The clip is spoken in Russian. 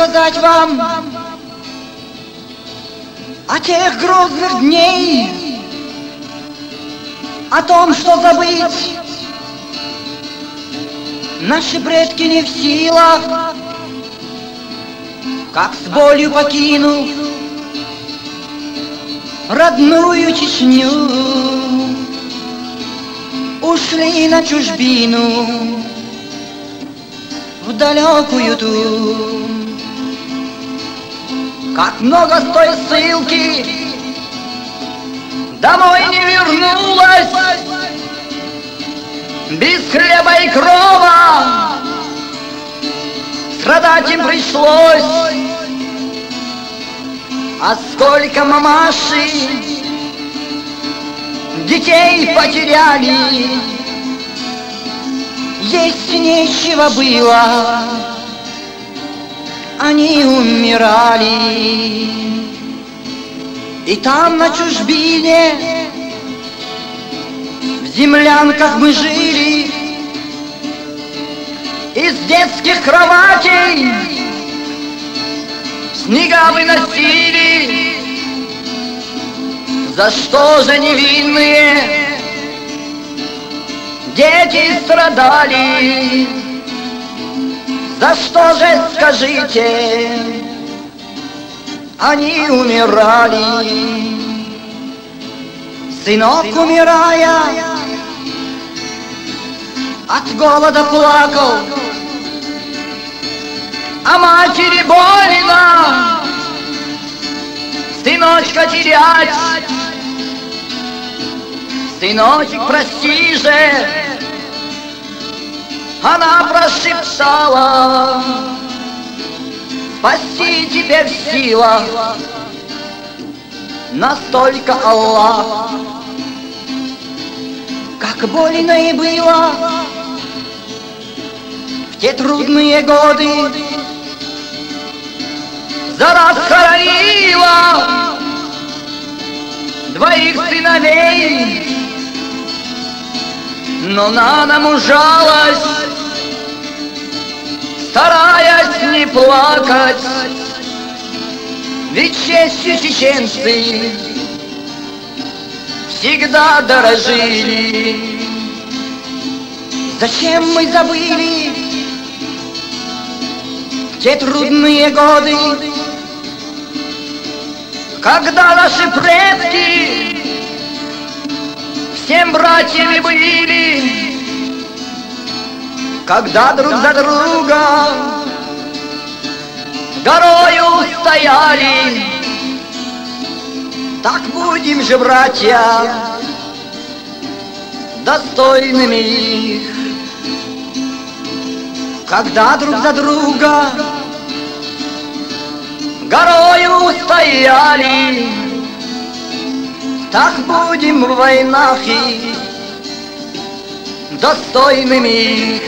рассказать вам о тех грозных дней, о том, что забыть наши предки не в силах, как с болью покинув родную Чечню, ушли на чужбину в далекую ту. Как много с той ссылки домой не вернулась, без хлеба и крова страдать им пришлось. А сколько мамаши детей потеряли, есть нечего было, они умирали. И там на чужбине в землянках мы жили, из детских кроватей снега выносили. За что же невинные дети страдали? За что же, скажите, они умирали? Сынок, умирая, от голода плакал, а матери больно сыночка терять. Сыночек, прости же, она прошептала, спасти тебя в силах настолько Аллах. Как больно и было в те трудные годы, за раз хоронила двоих сыновей, но на нам ужалась, стараясь не плакать, ведь честью чеченцы всегда дорожили. Зачем мы забыли те трудные годы, когда наши предки всем братьями были, когда друг за друга горою стояли? Так будем же, братья, достойными их, когда друг за друга горою стояли. Так будем в войнах их достойными их.